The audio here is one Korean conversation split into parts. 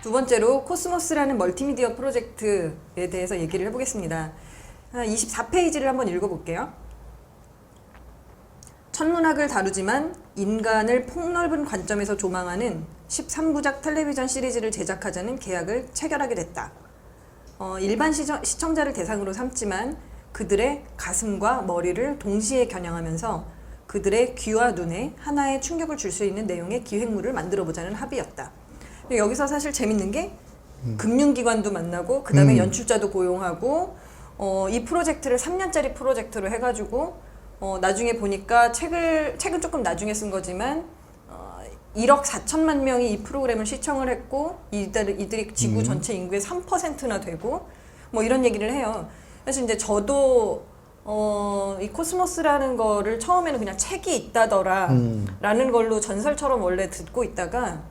두 번째로 코스모스라는 멀티미디어 프로젝트에 대해서 얘기를 해보겠습니다. 24페이지를 한번 읽어볼게요. 천문학을 다루지만 인간을 폭넓은 관점에서 조망하는 13부작 텔레비전 시리즈를 제작하자는 계약을 체결하게 됐다. 일반 시청자를 대상으로 삼지만 그들의 가슴과 머리를 동시에 겨냥하면서 그들의 귀와 눈에 하나의 충격을 줄 수 있는 내용의 기획물을 만들어보자는 합의였다. 여기서 사실 재밌는 게 금융기관도 만나고 그 다음에 연출자도 고용하고 이 프로젝트를 3년짜리 프로젝트로 해가지고 나중에 보니까 책은 조금 나중에 쓴 거지만 1억 4천만 명이 이 프로그램을 시청을 했고 이들이 지구 전체 인구의 3%나 되고 뭐 이런 얘기를 해요. 사실 이제 저도 이 코스모스라는 거를 처음에는 그냥 책이 있다더라 라는 걸로 전설처럼 원래 듣고 있다가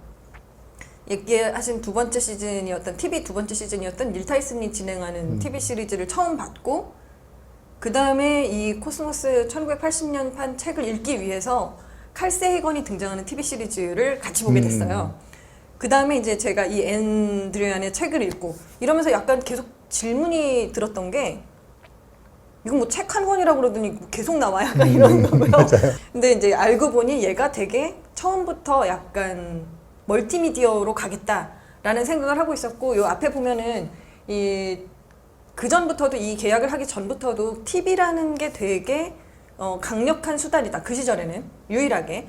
얘기하신 TV 두 번째 시즌이었던 닐 타이슨이 진행하는 TV 시리즈를 처음 봤고 그 다음에 이 코스모스 1980년판 책을 읽기 위해서 칼 세이건이 등장하는 TV 시리즈를 같이 보게 됐어요. 그 다음에 이제 제가 이 앤드류안의 책을 읽고 이러면서 약간 계속 질문이 들었던 게 이건 뭐 책 한 권이라고 그러더니 계속 나와 약간 이런 거고요. 근데 이제 알고 보니 얘가 되게 처음부터 약간 멀티미디어로 가겠다라는 생각을 하고 있었고 요 앞에 보면은 그 전부터도 이 계약을 하기 전부터도 TV라는 게 되게 강력한 수단이다. 그 시절에는 유일하게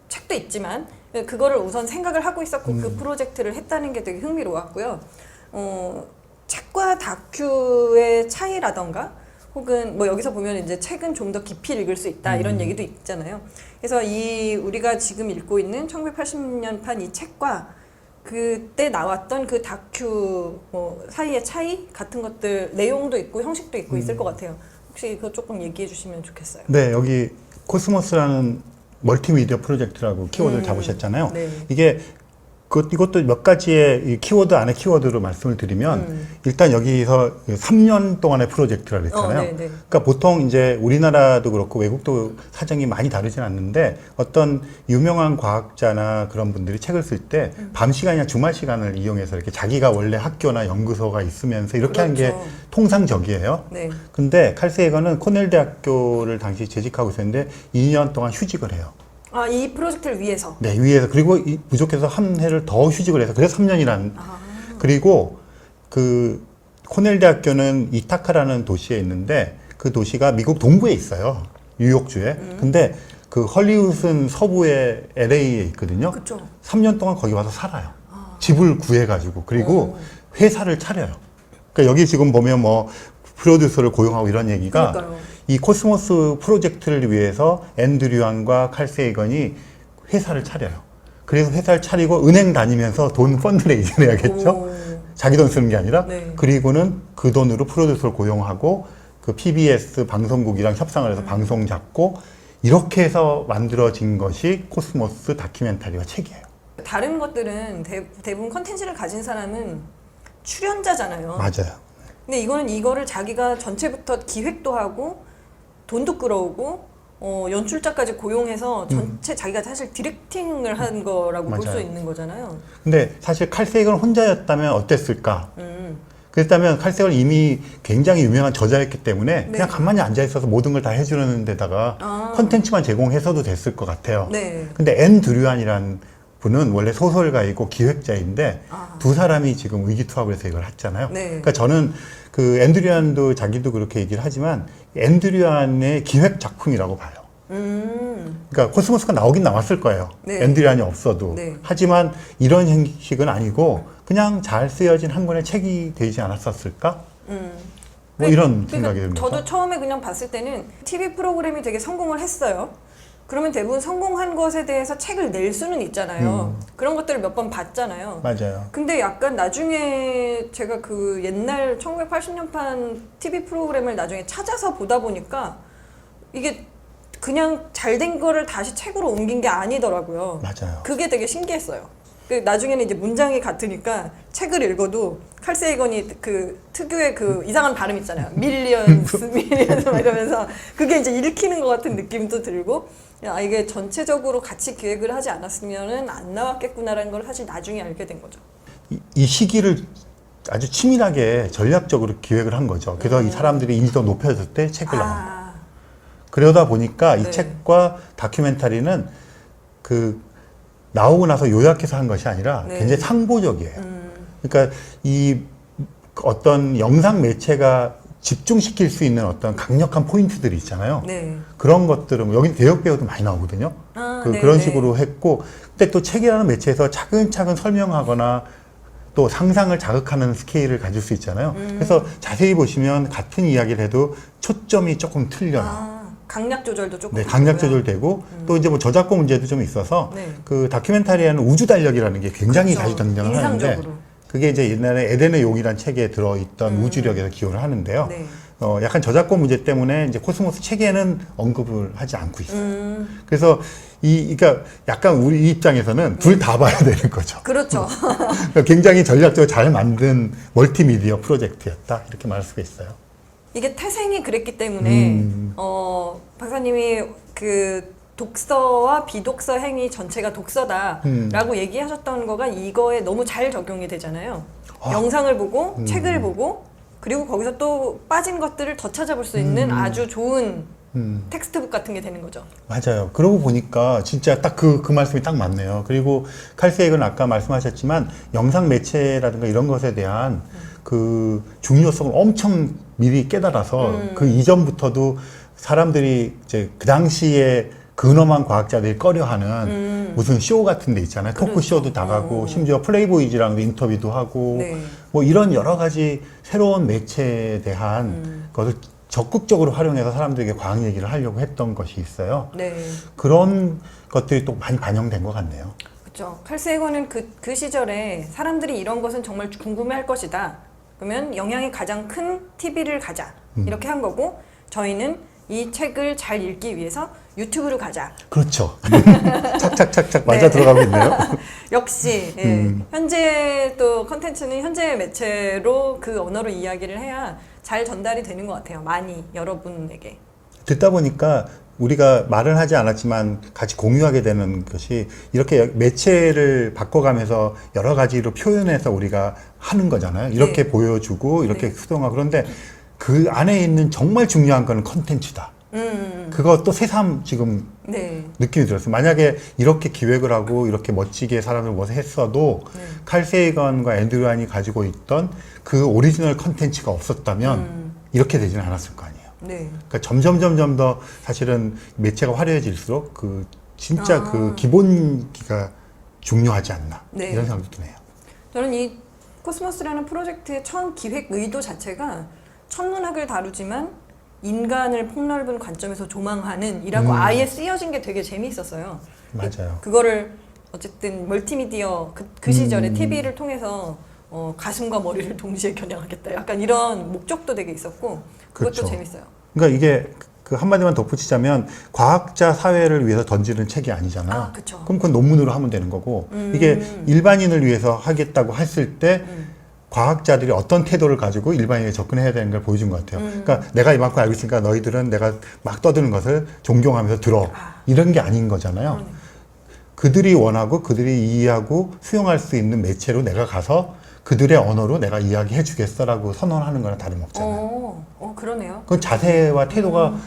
책도 있지만 그거를 우선 생각을 하고 있었고 그 프로젝트를 했다는 게 되게 흥미로웠고요. 책과 다큐의 차이라던가 혹은 뭐 여기서 보면 이제 책은 좀 더 깊이 읽을 수 있다 이런 얘기도 있잖아요. 그래서 우리가 지금 읽고 있는 1980년판 이 책과 그때 나왔던 그 다큐 사이의 차이 같은 것들 내용도 있고 형식도 있고 있을 것 같아요. 혹시 그거 조금 얘기해 주시면 좋겠어요. 네, 여기 코스모스라는 멀티미디어 프로젝트라고 키워드를 잡으셨잖아요. 네. 이게 이것도 몇 가지의 이 키워드 안에 키워드로 말씀을 드리면 일단 여기서 3년 동안의 프로젝트라고 했잖아요. 그러니까 보통 이제 우리나라도 그렇고 외국도 사정이 많이 다르진 않는데 어떤 유명한 과학자나 그런 분들이 책을 쓸 때 밤 시간이나 주말 시간을 이용해서 이렇게 자기가 원래 학교나 연구소가 있으면서 이렇게 하는 게 통상적이에요. 네. 근데 칼 세이건은 코넬 대학교를 당시 재직하고 있었는데 2년 동안 휴직을 해요. 이 프로젝트를 위해서? 네, 위에서. 그리고 부족해서 한 해를 더 휴직을 해서, 그래서 3년이란. 그리고 그 코넬 대학교는 이타카라는 도시에 있는데 그 도시가 미국 동부에 있어요. 뉴욕주에. 근데 그 헐리우드는 서부의 LA에 있거든요. 그쵸. 3년 동안 거기 와서 살아요. 집을 구해가지고. 그리고 회사를 차려요. 그러니까 여기 지금 보면 뭐 프로듀서를 고용하고 이런 얘기가 그러니까요. 이 코스모스 프로젝트를 위해서 앤드류안과 칼 세이건이 회사를 차려요. 그래서 회사를 차리고 은행 다니면서 돈 펀드레이징을 해야겠죠. 자기 돈 쓰는 게 아니라. 네. 그리고는 그 돈으로 프로듀서를 고용하고 그 PBS 방송국이랑 협상을 해서 방송 잡고 이렇게 해서 만들어진 것이 코스모스 다큐멘터리와 책이에요. 다른 것들은 대부분 컨텐츠를 가진 사람은 출연자잖아요. 맞아요. 근데 이거를 자기가 전체부터 기획도 하고 돈도 끌어오고 연출자까지 고용해서 전체 자기가 사실 디렉팅을 한 거라고 볼 수 맞아요. 있는 거잖아요. 근데 사실 칼 세이건 혼자였다면 어땠을까? 그랬다면 칼 세이건은 이미 굉장히 유명한 저자였기 때문에 네. 그냥 가만히 앉아 있어서 모든 걸 다 해주는 데다가 컨텐츠만 제공해서도 됐을 것 같아요. 네. 근데 앤드류안이란 분은 원래 소설가이고 기획자인데 두 사람이 지금 의기투합을 해서 이걸 했잖아요. 네. 그러니까 저는 그 앤드류안도 자기도 그렇게 얘기를 하지만 앤드류안의 기획 작품이라고 봐요. 그러니까 코스모스가 나오긴 나왔을 거예요. 네. 앤드류안이 없어도. 네. 하지만 이런 형식은 아니고 그냥 잘 쓰여진 한 권의 책이 되지 않았었을까? 뭐 이런 생각이 듭니다. 저도 처음에 그냥 봤을 때는 TV 프로그램이 되게 성공을 했어요. 그러면 대부분 성공한 것에 대해서 책을 낼 수는 있잖아요. 그런 것들을 몇 번 봤잖아요. 맞아요. 근데 약간 나중에 제가 그 옛날 1980년판 TV 프로그램을 나중에 찾아서 보다 보니까 이게 그냥 잘된 거를 다시 책으로 옮긴 게 아니더라고요. 맞아요. 그게 되게 신기했어요. 나중에는 이제 문장이 같으니까 책을 읽어도 칼 세이건이 그 특유의 그 이상한 발음 있잖아요. 밀리언스 막 이러면서 그게 이제 읽히는 것 같은 느낌도 들고 이게 전체적으로 같이 기획을 하지 않았으면은 안 나왔겠구나라는 걸 사실 나중에 알게 된 거죠. 이 시기를 아주 치밀하게 전략적으로 기획을 한 거죠. 그래서 이 사람들이 인지도 높여질 때 책을 나온 거예요. 그러다 보니까 이 네. 책과 다큐멘터리는 그 나오고 나서 요약해서 한 것이 아니라 네. 굉장히 상보적이에요. 그러니까 이 어떤 영상 매체가 집중시킬 수 있는 어떤 강력한 포인트들이 있잖아요. 네. 그런 것들은 여기 대역 배우도 많이 나오거든요. 네, 그런 네. 식으로 했고, 근데 또 책이라는 매체에서 차근차근 설명하거나 또 상상을 자극하는 스케일을 가질 수 있잖아요. 그래서 자세히 보시면 같은 이야기를 해도 초점이 조금 틀려요. 강약 조절도 조금 네, 강약 있고요. 조절되고 또 이제 뭐 저작권 문제도 좀 있어서 네. 그 다큐멘터리에는 우주 달력이라는 게 굉장히 그렇죠. 자주 등장을 하는데 인상적으로. 그게 이제 옛날에 에덴의 용이라는 책에 들어있던 우주력에서 기원을 하는데요. 네. 약간 저작권 문제 때문에 이제 코스모스 책에는 언급을 하지 않고 있어요. 그래서 그러니까 약간 우리 입장에서는 둘 다 봐야 되는 거죠. 그렇죠. 그러니까 굉장히 전략적으로 잘 만든 멀티미디어 프로젝트였다 이렇게 말할 수가 있어요. 이게 태생이 그랬기 때문에 박사님이 그 독서와 비독서 행위 전체가 독서다라고 얘기하셨던 거가 이거에 너무 잘 적용이 되잖아요. 영상을 보고 책을 보고 그리고 거기서 또 빠진 것들을 더 찾아볼 수 있는 아주 좋은 텍스트북 같은 게 되는 거죠. 맞아요. 그러고 보니까 진짜 딱 그 말씀이 딱 맞네요. 그리고 칼 세이건 아까 말씀하셨지만 영상 매체라든가 이런 것에 대한 그 중요성을 엄청 미리 깨달아서 그 이전부터도 사람들이 이제 그 당시에 근엄한 과학자들이 꺼려하는 무슨 쇼 같은 데 있잖아요. 토크쇼도 나가고 심지어 플레이보이즈랑 인터뷰도 하고 네. 뭐 이런 여러 가지 새로운 매체에 대한 것을 적극적으로 활용해서 사람들에게 과학 얘기를 하려고 했던 것이 있어요. 네. 그런 것들이 또 많이 반영된 것 같네요. 그렇죠. 칼 세이건은 그 시절에 사람들이 이런 것은 정말 궁금해할 것이다. 그러면 영향이 가장 큰 TV를 가자. 이렇게 한 거고 저희는 이 책을 잘 읽기 위해서 유튜브로 가자. 그렇죠. 착착착착 맞아 들어가고 있네요. 역시 예. 현재 또 컨텐츠는 현재 매체로 그 언어로 이야기를 해야 잘 전달이 되는 것 같아요. 많이 여러분에게. 듣다 보니까 우리가 말은 하지 않았지만 같이 공유하게 되는 것이 이렇게 매체를 바꿔가면서 여러 가지로 표현해서 우리가 하는 거잖아요. 이렇게 네. 보여주고 이렇게 수동화. 그런데 그 안에 있는 정말 중요한 거는 컨텐츠다. 그것도 새삼 지금 네. 느낌이 들었어요. 만약에 이렇게 기획을 하고 이렇게 멋지게 사람을 모아서 했어도 칼 세이건과 앤드류 한이 가지고 있던 그 오리지널 컨텐츠가 없었다면 이렇게 되지는 않았을 거 아니에요. 네. 그러니까 점점 더 사실은 매체가 화려해질수록 그 진짜 그 기본기가 중요하지 않나 네. 이런 생각도 드네요. 저는 이 코스모스라는 프로젝트의 처음 기획 의도 자체가 천문학을 다루지만 인간을 폭넓은 관점에서 조망하는 이라고 아예 쓰여진 게 되게 재미있었어요. 맞아요. 그거를 어쨌든 멀티미디어 그 시절에 TV를 통해서 가슴과 머리를 동시에 겨냥하겠다. 약간 이런 목적도 되게 있었고 그것도 그렇죠. 재밌어요. 그러니까 이게 그 한마디만 덧붙이자면 과학자 사회를 위해서 던지는 책이 아니잖아요. 아, 그쵸. 그럼 그건 논문으로 하면 되는 거고 이게 일반인을 위해서 하겠다고 했을 때 과학자들이 어떤 태도를 가지고 일반인에게 접근해야 되는 걸 보여준 것 같아요. 그러니까 내가 이만큼 알고 있으니까 너희들은 내가 막 떠드는 것을 존경하면서 들어. 이런 게 아닌 거잖아요. 그들이 원하고 그들이 이해하고 수용할 수 있는 매체로 내가 가서 그들의 언어로 내가 이야기해 주겠어라고 선언하는 거랑 다름없잖아요. 그러네요. 그 자세와 태도가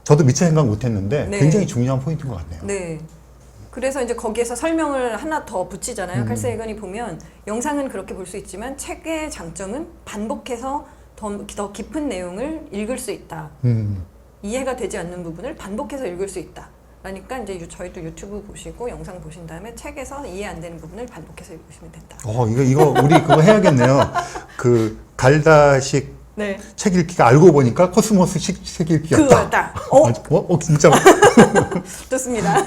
저도 미처 생각 못했는데 네. 굉장히 중요한 포인트인 것 같네요. 네. 그래서 이제 거기에서 설명을 하나 더 붙이잖아요. 칼 세이건이 보면 영상은 그렇게 볼 수 있지만 책의 장점은 반복해서 더 깊은 내용을 읽을 수 있다. 이해가 되지 않는 부분을 반복해서 읽을 수 있다. 그러니까 이제 저희도 유튜브 보시고 영상 보신 다음에 책에서 이해 안 되는 부분을 반복해서 읽으시면 된다. 이거 우리 그거 해야겠네요. 그 갈다식 네. 책 읽기가 알고 보니까 코스모스식 책 읽기였다. 그거였다. 진짜. 좋습니다.